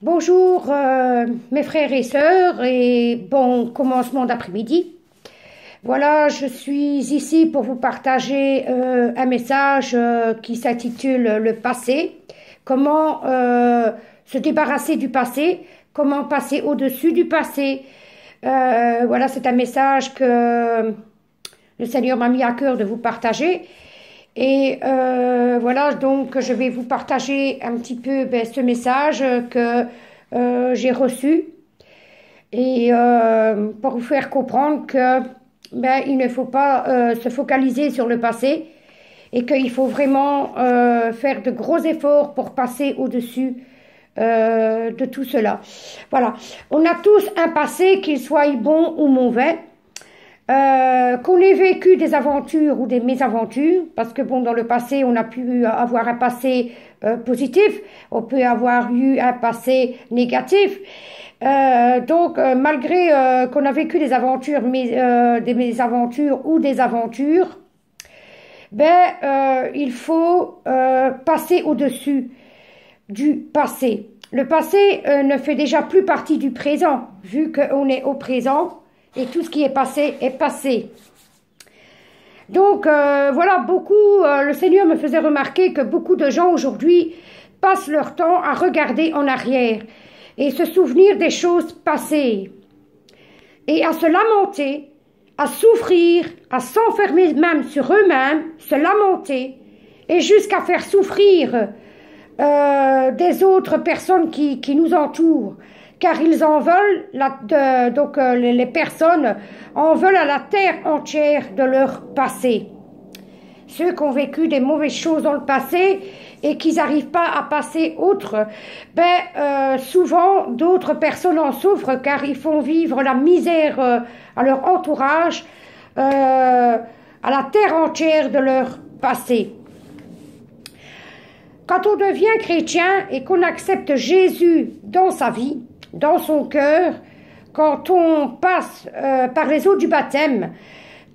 Bonjour mes frères et sœurs et bon commencement d'après-midi. Voilà, je suis ici pour vous partager un message qui s'intitule Le passé. Comment se débarrasser du passé, comment passer au-dessus du passé. Voilà, c'est un message que le Seigneur m'a mis à cœur de vous partager. Et voilà, donc je vais vous partager un petit peu ce message que j'ai reçu et pour vous faire comprendre que il ne faut pas se focaliser sur le passé et qu'il faut vraiment faire de gros efforts pour passer au-dessus de tout cela. Voilà, on a tous un passé, qu'il soit bon ou mauvais. Qu'on ait vécu des aventures ou des mésaventures, parce que bon, dans le passé, on a pu avoir un passé positif, on peut avoir eu un passé négatif. Donc, malgré qu'on a vécu des aventures, des mésaventures ou des aventures, il faut passer au-dessus du passé. Le passé ne fait déjà plus partie du présent, vu qu'on est au présent. Et tout ce qui est passé est passé. Donc, voilà, le Seigneur me faisait remarquer que beaucoup de gens aujourd'hui passent leur temps à regarder en arrière et se souvenir des choses passées et à se lamenter, à souffrir, à s'enfermer même sur eux-mêmes, se lamenter et jusqu'à faire souffrir des autres personnes qui nous entourent. Car ils en veulent, les personnes en veulent à la terre entière de leur passé. Ceux qui ont vécu des mauvaises choses dans le passé et qui n'arrivent pas à passer outre, souvent d'autres personnes en souffrent car ils font vivre la misère à leur entourage, à la terre entière de leur passé. Quand on devient chrétien et qu'on accepte Jésus dans sa vie, dans son cœur, quand on passe par les eaux du baptême,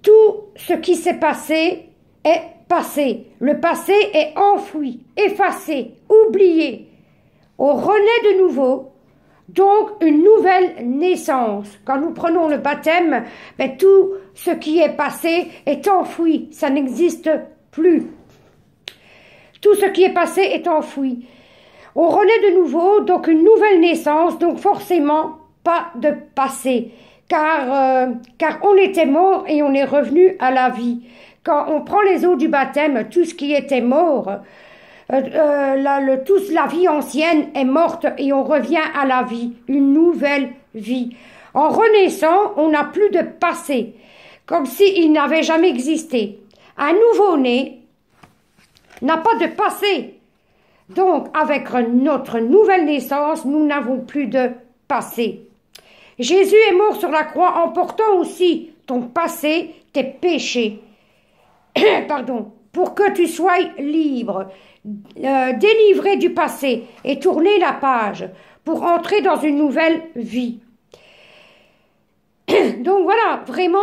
tout ce qui s'est passé est passé. Le passé est enfoui, effacé, oublié. On renaît de nouveau, donc une nouvelle naissance. Quand nous prenons le baptême, tout ce qui est passé est enfoui, ça n'existe plus. Tout ce qui est passé est enfoui. On renaît de nouveau, donc une nouvelle naissance, donc forcément pas de passé, car on était mort et on est revenu à la vie. Quand on prend les eaux du baptême, tout ce qui était mort, toute la vie ancienne est morte et on revient à la vie, une nouvelle vie. En renaissant, on n'a plus de passé, comme s'il n'avait jamais existé. Un nouveau-né n'a pas de passé. Donc, avec notre nouvelle naissance, nous n'avons plus de passé. Jésus est mort sur la croix en portant aussi ton passé, tes péchés. Pardon, pour que tu sois libre, délivré du passé et tourner la page pour entrer dans une nouvelle vie. Donc voilà, vraiment,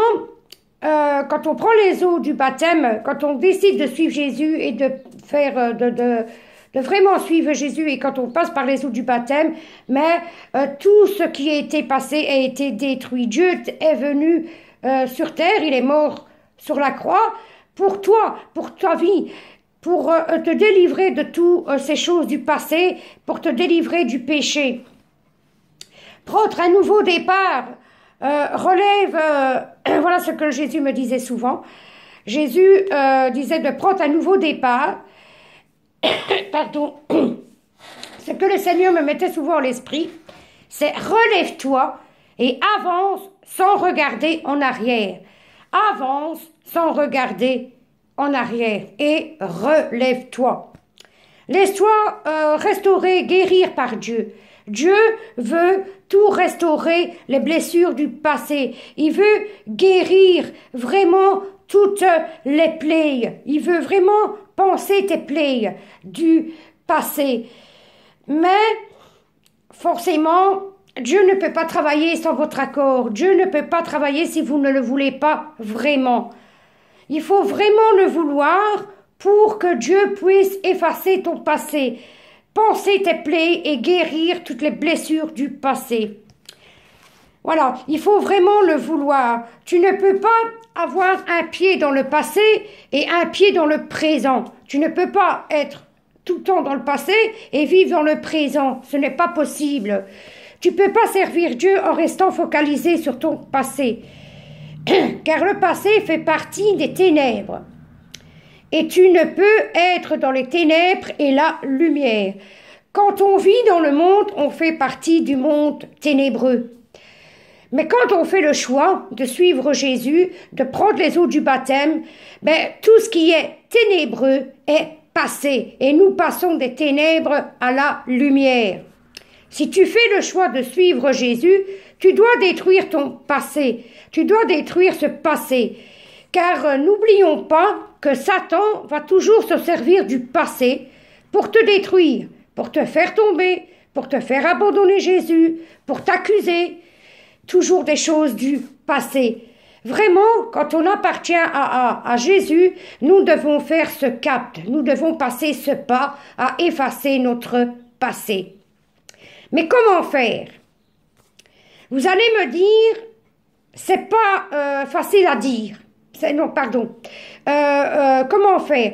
quand on prend les eaux du baptême, quand on décide de suivre Jésus et de faire de vraiment suivre Jésus et quand on passe par les eaux du baptême, tout ce qui a été passé a été détruit. Dieu est venu sur terre, il est mort sur la croix pour toi, pour ta vie, pour te délivrer de toutes ces choses du passé, pour te délivrer du péché. Prendre un nouveau départ, relève, voilà ce que Jésus me disait souvent. Jésus disait de prendre un nouveau départ. Pardon, ce que le Seigneur me mettait souvent à l'esprit, c'est relève-toi et avance sans regarder en arrière. Avance sans regarder en arrière et relève-toi. Laisse-toi restaurer, guérir par Dieu. Dieu veut tout restaurer, les blessures du passé. Il veut guérir vraiment toutes les plaies. Il veut vraiment penser tes plaies du passé. Mais, forcément, Dieu ne peut pas travailler sans votre accord. Dieu ne peut pas travailler si vous ne le voulez pas vraiment. Il faut vraiment le vouloir pour que Dieu puisse effacer ton passé. panser tes plaies et guérir toutes les blessures du passé. Voilà, il faut vraiment le vouloir. Tu ne peux pas avoir un pied dans le passé et un pied dans le présent. Tu ne peux pas être tout le temps dans le passé et vivre dans le présent. Ce n'est pas possible. Tu ne peux pas servir Dieu en restant focalisé sur ton passé. Car le passé fait partie des ténèbres. Et tu ne peux être dans les ténèbres et la lumière. Quand on vit dans le monde, on fait partie du monde ténébreux. Mais quand on fait le choix de suivre Jésus, de prendre les eaux du baptême, tout ce qui est ténébreux est passé. Et nous passons des ténèbres à la lumière. Si tu fais le choix de suivre Jésus, tu dois détruire ton passé. Tu dois détruire ce passé. Car n'oublions pas que Satan va toujours se servir du passé pour te détruire, pour te faire tomber, pour te faire abandonner Jésus, pour t'accuser. Toujours des choses du passé. Vraiment, quand on appartient à Jésus, nous devons faire ce cap, nous devons passer ce pas à effacer notre passé. Mais comment faire? Vous allez me dire, c'est pas facile à dire. Non, pardon. Comment faire?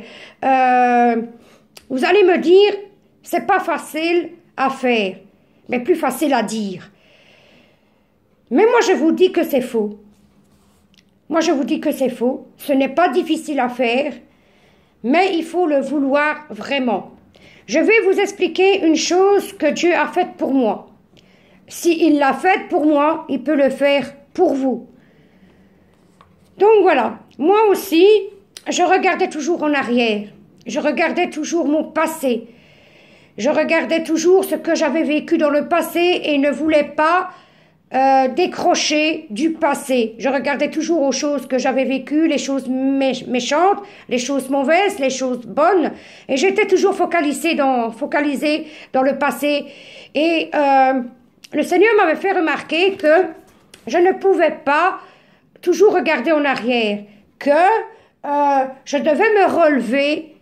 Vous allez me dire, c'est pas facile à faire, mais plus facile à dire. Mais moi, je vous dis que c'est faux. Moi, je vous dis que c'est faux. Ce n'est pas difficile à faire, mais il faut le vouloir vraiment. Je vais vous expliquer une chose que Dieu a faite pour moi. S'il l'a faite pour moi, il peut le faire pour vous. Donc voilà, moi aussi, je regardais toujours en arrière. Je regardais toujours mon passé. Je regardais toujours ce que j'avais vécu dans le passé et ne voulais pas décrocher du passé. Je regardais toujours aux choses que j'avais vécues, les choses méchantes, les choses mauvaises, les choses bonnes, et j'étais toujours focalisée dans le passé. Et le Seigneur m'avait fait remarquer que je ne pouvais pas toujours regarder en arrière, que je devais me relever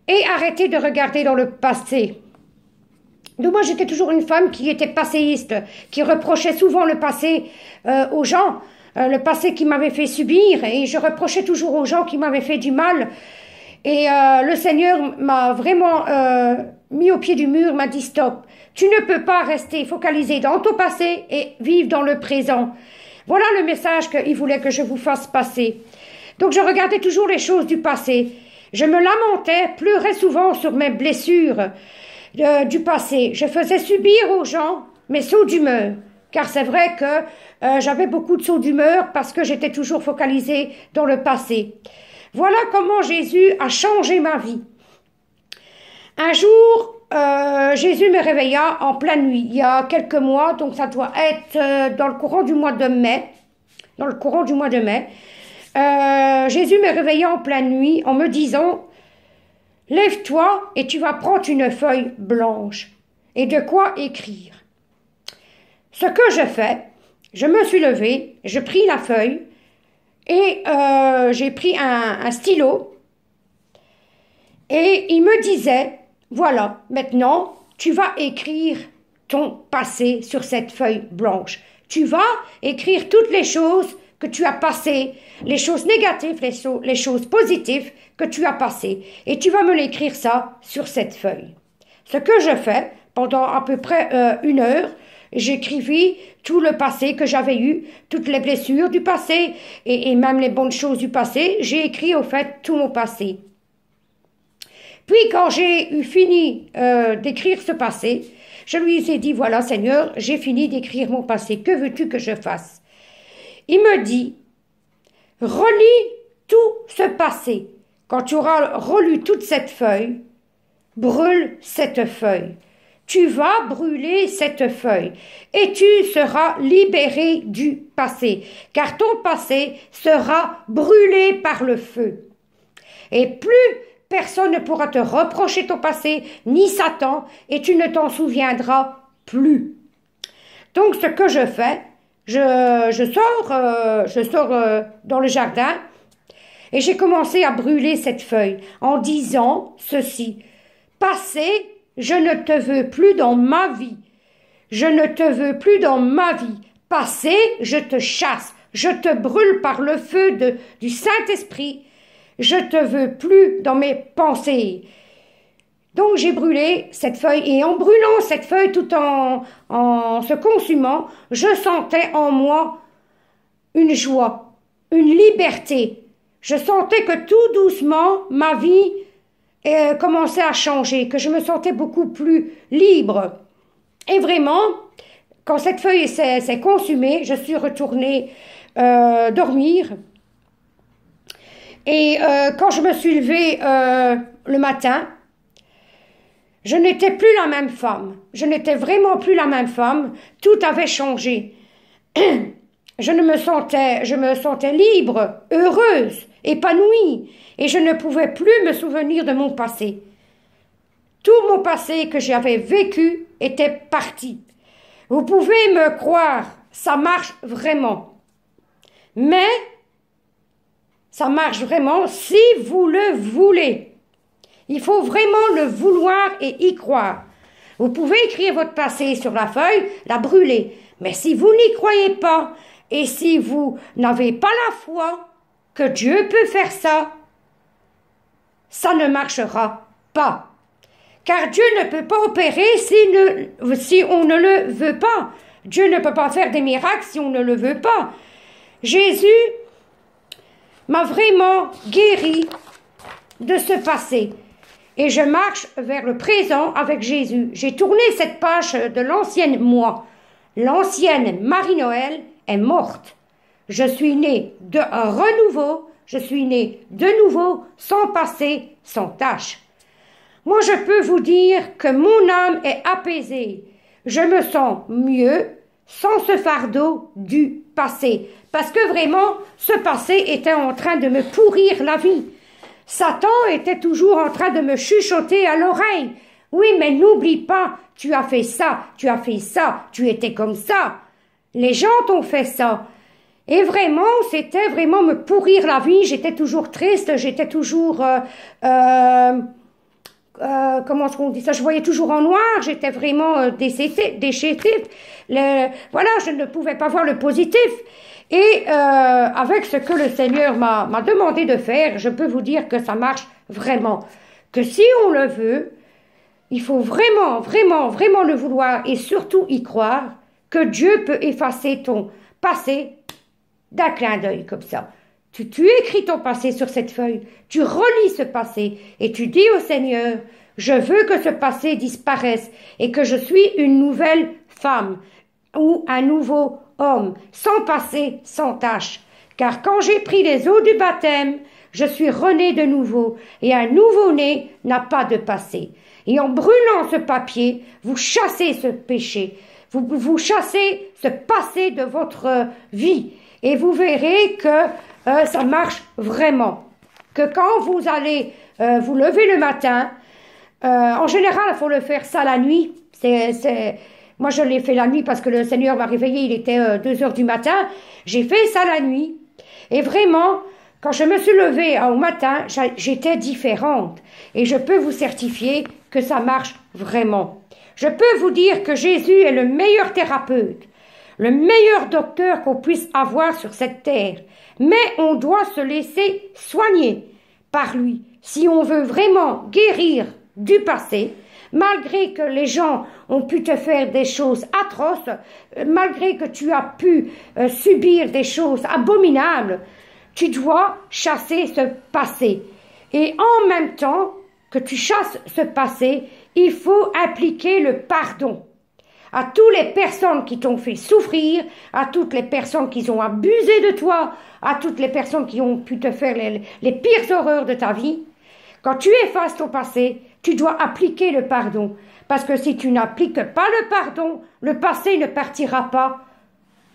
et arrêter de regarder dans le passé. Donc moi, j'étais toujours une femme qui était passéiste, qui reprochait souvent le passé aux gens, le passé qui m'avait fait subir, et je reprochais toujours aux gens qui m'avaient fait du mal. Et le Seigneur m'a vraiment mis au pied du mur, m'a dit stop, tu ne peux pas rester focalisé dans ton passé et vivre dans le présent. Voilà le message qu'il voulait que je vous fasse passer. Donc je regardais toujours les choses du passé. Je me lamentais, pleurais souvent sur mes blessures du passé. Je faisais subir aux gens mes sauts d'humeur, car c'est vrai que j'avais beaucoup de sauts d'humeur parce que j'étais toujours focalisée dans le passé. Voilà comment Jésus a changé ma vie. Un jour, Jésus me réveilla en pleine nuit, il y a quelques mois, donc ça doit être dans le courant du mois de mai. Jésus me réveilla en pleine nuit en me disant: lève-toi et tu vas prendre une feuille blanche et de quoi écrire. Ce que je fais, je me suis levée, je pris la feuille et j'ai pris un stylo et il me disait: voilà, maintenant tu vas écrire ton passé sur cette feuille blanche. Tu vas écrire toutes les choses que tu as passées, les choses négatives, les choses positives que tu as passées. Et tu vas me l'écrire ça sur cette feuille. Ce que je fais, pendant à peu près 1 heure, j'écrivis tout le passé que j'avais eu, toutes les blessures du passé et même les bonnes choses du passé. J'ai écrit au fait tout mon passé. Puis quand j'ai eu fini d'écrire ce passé, je lui ai dit: voilà Seigneur, j'ai fini d'écrire mon passé, que veux-tu que je fasse? Il me dit: relis tout ce passé. Quand tu auras relu toute cette feuille, brûle cette feuille. Tu vas brûler cette feuille et tu seras libéré du passé, car ton passé sera brûlé par le feu. Et plus personne ne pourra te reprocher ton passé, ni Satan, et tu ne t'en souviendras plus. Donc ce que je fais, je sors dans le jardin et j'ai commencé à brûler cette feuille en disant ceci: passé, je ne te veux plus dans ma vie. Je ne te veux plus dans ma vie. Passé, je te chasse. Je te brûle par le feu du Saint-Esprit. Je te veux plus dans mes pensées. Donc j'ai brûlé cette feuille et en brûlant cette feuille tout en se consumant, je sentais en moi une joie, une liberté. Je sentais que tout doucement ma vie commençait à changer, que je me sentais beaucoup plus libre. Et vraiment, quand cette feuille s'est consumée, je suis retournée dormir. Et quand je me suis levée le matin, je n'étais plus la même femme. Je n'étais vraiment plus la même femme. Tout avait changé. Je me sentais libre, heureuse, épanouie. Et je ne pouvais plus me souvenir de mon passé. Tout mon passé que j'avais vécu était parti. Vous pouvez me croire, ça marche vraiment. Mais ça marche vraiment si vous le voulez. Il faut vraiment le vouloir et y croire. Vous pouvez écrire votre passé sur la feuille, la brûler. Mais si vous n'y croyez pas et si vous n'avez pas la foi que Dieu peut faire ça, ça ne marchera pas. Car Dieu ne peut pas opérer si on ne le veut pas. Dieu ne peut pas faire des miracles si on ne le veut pas. Jésus m'a vraiment guéri de ce passé. Et je marche vers le présent avec Jésus. J'ai tourné cette page de l'ancienne moi. L'ancienne Marie-Noël est morte. Je suis née de renouveau. Je suis née de nouveau, sans passé, sans tâche. Moi, je peux vous dire que mon âme est apaisée. Je me sens mieux sans ce fardeau du passé. Parce que vraiment, ce passé était en train de me pourrir la vie. Satan était toujours en train de me chuchoter à l'oreille. Oui, mais n'oublie pas, tu as fait ça, tu as fait ça, tu étais comme ça. Les gens t'ont fait ça. Et vraiment, c'était vraiment me pourrir la vie. J'étais toujours triste, j'étais toujours... comment est-ce qu'on dit ça? Je voyais toujours en noir, j'étais vraiment déchétée. Voilà, je ne pouvais pas voir le positif. Et avec ce que le Seigneur m'a demandé de faire, je peux vous dire que ça marche vraiment. Que si on le veut, il faut vraiment, vraiment, vraiment le vouloir et surtout y croire que Dieu peut effacer ton passé d'un clin d'œil comme ça. Tu écris ton passé sur cette feuille, tu relis ce passé et tu dis au Seigneur, je veux que ce passé disparaisse et que je suis une nouvelle femme ou un nouveau homme, sans passé, sans tâche. Car quand j'ai pris les eaux du baptême, je suis rené de nouveau et un nouveau-né n'a pas de passé. Et en brûlant ce papier, vous chassez ce péché, vous chassez ce passé de votre vie et vous verrez que ça marche vraiment. Que quand vous allez vous lever le matin, en général, il faut le faire ça la nuit. Moi, je l'ai fait la nuit parce que le Seigneur m'a réveillé, il était 2 heures du matin. J'ai fait ça la nuit. Et vraiment, quand je me suis levée au matin, j'étais différente. Et je peux vous certifier que ça marche vraiment. Je peux vous dire que Jésus est le meilleur thérapeute, le meilleur docteur qu'on puisse avoir sur cette terre. Mais on doit se laisser soigner par lui. Si on veut vraiment guérir du passé, malgré que les gens ont pu te faire des choses atroces, malgré que tu as pu subir des choses abominables, tu dois chasser ce passé. Et en même temps que tu chasses ce passé, il faut appliquer le pardon à toutes les personnes qui t'ont fait souffrir, à toutes les personnes qui ont abusé de toi, à toutes les personnes qui ont pu te faire les pires horreurs de ta vie. Quand tu effaces ton passé, tu dois appliquer le pardon. Parce que si tu n'appliques pas le pardon, le passé ne partira pas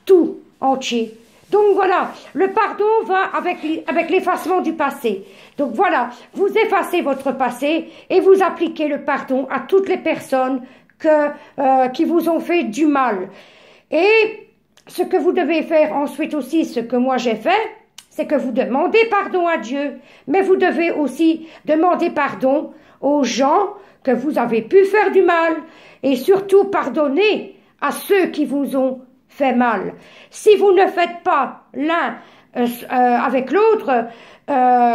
tout entier. Donc voilà, le pardon va avec l'effacement du passé. Donc voilà, vous effacez votre passé et vous appliquez le pardon à toutes les personnes qui vous ont fait du mal. Et ce que vous devez faire ensuite aussi, ce que moi j'ai fait, c'est que vous demandez pardon à Dieu, mais vous devez aussi demander pardon aux gens que vous avez pu faire du mal et surtout pardonnez à ceux qui vous ont fait mal. Si vous ne faites pas l'un avec l'autre,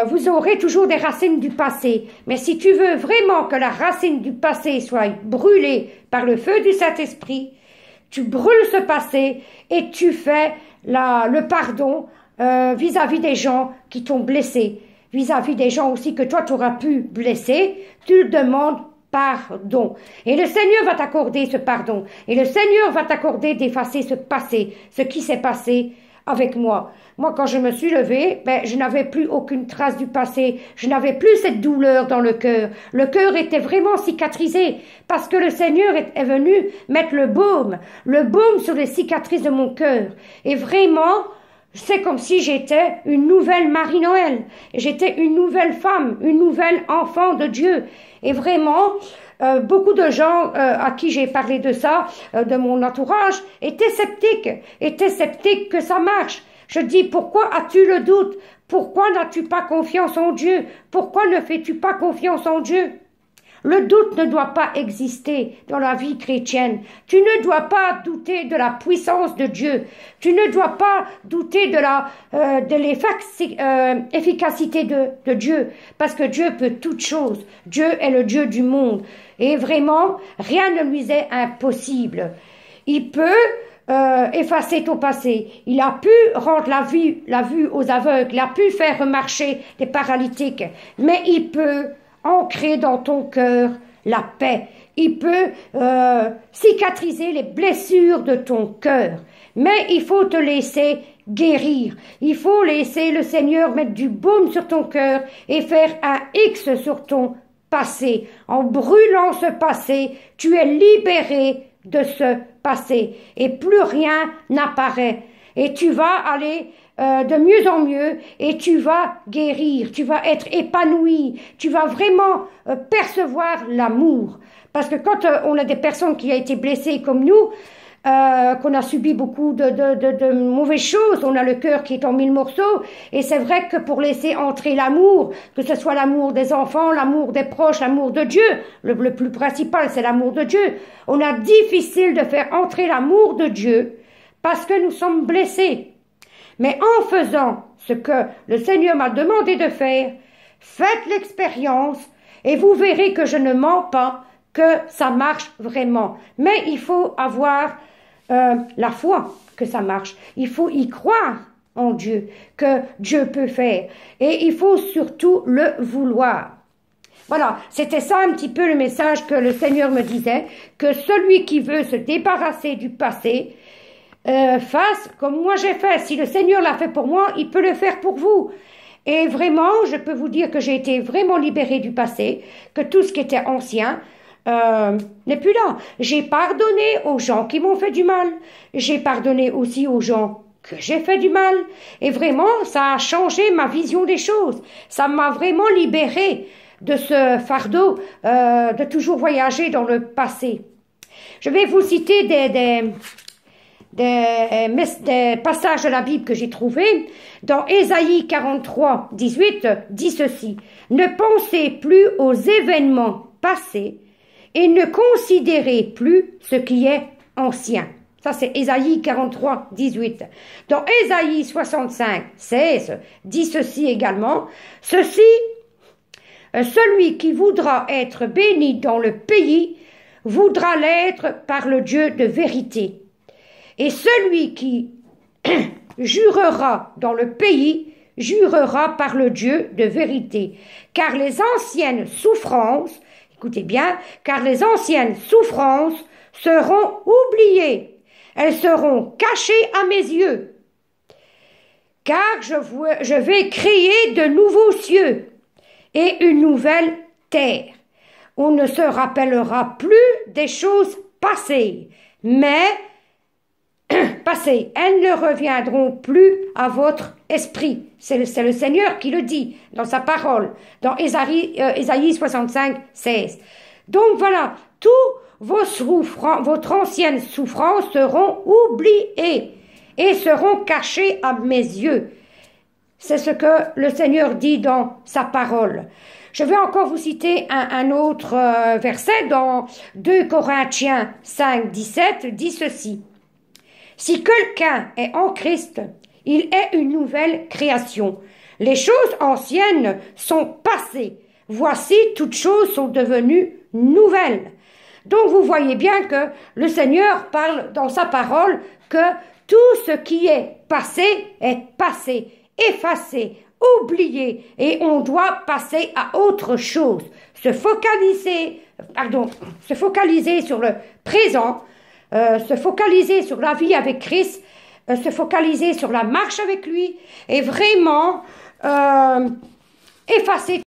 vous aurez toujours des racines du passé. Mais si tu veux vraiment que la racine du passé soit brûlée par le feu du Saint-Esprit, tu brûles ce passé et tu fais le pardon vis-à-vis des gens qui t'ont blessé, vis-à-vis des gens aussi que toi tu auras pu blesser, tu le demandes pardon. Et le Seigneur va t'accorder ce pardon. Et le Seigneur va t'accorder d'effacer ce passé, ce qui s'est passé avec moi. Moi, quand je me suis levée, je n'avais plus aucune trace du passé. Je n'avais plus cette douleur dans le cœur. Le cœur était vraiment cicatrisé parce que le Seigneur est venu mettre le baume sur les cicatrices de mon cœur. Et vraiment, c'est comme si j'étais une nouvelle Marie-Noël. J'étais une nouvelle femme, une nouvelle enfant de Dieu. Et vraiment, beaucoup de gens à qui j'ai parlé de ça, de mon entourage, étaient sceptiques que ça marche. Je dis, pourquoi as-tu le doute? Pourquoi n'as-tu pas confiance en Dieu? Pourquoi ne fais-tu pas confiance en Dieu? Le doute ne doit pas exister dans la vie chrétienne. Tu ne dois pas douter de la puissance de Dieu. Tu ne dois pas douter de l'efficacité de Dieu. Parce que Dieu peut toutes choses. Dieu est le Dieu du monde. Et vraiment, rien ne lui est impossible. Il peut effacer ton passé. Il a pu rendre la vue aux aveugles. Il a pu faire marcher les paralytiques. Mais il peut ancrer dans ton cœur la paix. Il peut cicatriser les blessures de ton cœur. Mais il faut te laisser guérir. Il faut laisser le Seigneur mettre du baume sur ton cœur et faire un X sur ton passé. En brûlant ce passé, tu es libéré de ce passé et plus rien n'apparaît. Et tu vas aller de mieux en mieux et tu vas guérir, tu vas être épanoui, tu vas vraiment percevoir l'amour. Parce que quand on a des personnes qui ont été blessées comme nous, qu'on a subi beaucoup de mauvaises choses, on a le cœur qui est en mille morceaux, et c'est vrai que pour laisser entrer l'amour, que ce soit l'amour des enfants, l'amour des proches, l'amour de Dieu, le plus principal c'est l'amour de Dieu, on a difficile de faire entrer l'amour de Dieu parce que nous sommes blessés. Mais en faisant ce que le Seigneur m'a demandé de faire, faites l'expérience et vous verrez que je ne mens pas, que ça marche vraiment. Mais il faut avoir la foi que ça marche. Il faut y croire en Dieu, que Dieu peut faire. Et il faut surtout le vouloir. Voilà, c'était ça un petit peu le message que le Seigneur me disait, que celui qui veut se débarrasser du passé, fasse comme moi j'ai fait. Si le Seigneur l'a fait pour moi, il peut le faire pour vous. Et vraiment, je peux vous dire que j'ai été vraiment libérée du passé, que tout ce qui était ancien n'est plus là. J'ai pardonné aux gens qui m'ont fait du mal. J'ai pardonné aussi aux gens que j'ai fait du mal. Et vraiment, ça a changé ma vision des choses. Ça m'a vraiment libérée de ce fardeau de toujours voyager dans le passé. Je vais vous citer des passages de la Bible que j'ai trouvés. Dans Ésaïe 43, 18, dit ceci: « Ne pensez plus aux événements passés et ne considérez plus ce qui est ancien. » Ça, c'est Ésaïe 43, 18. Dans Ésaïe 65, 16, dit ceci également: « Ceci, celui qui voudra être béni dans le pays, voudra l'être par le Dieu de vérité. Et celui qui jurera dans le pays, jurera par le Dieu de vérité. Car les anciennes souffrances, écoutez bien, car les anciennes souffrances seront oubliées. Elles seront cachées à mes yeux. Car je vais créer de nouveaux cieux et une nouvelle terre. On ne se rappellera plus des choses passées, mais passées, elles ne reviendront plus à votre esprit. C'est le Seigneur qui le dit dans sa parole, dans Ésaïe 65, 16. Donc voilà, votre ancienne souffrance seront oubliées et seront cachées à mes yeux. C'est ce que le Seigneur dit dans sa parole. Je vais encore vous citer un autre verset dans 2 Corinthiens 5, 17, dit ceci. Si quelqu'un est en Christ, il est une nouvelle création. Les choses anciennes sont passées. Voici, toutes choses sont devenues nouvelles. Donc vous voyez bien que le Seigneur parle dans sa parole que tout ce qui est passé, effacé, oublié, et on doit passer à autre chose. Se focaliser sur le présent, se focaliser sur la vie avec Christ, se focaliser sur la marche avec lui, et vraiment effacer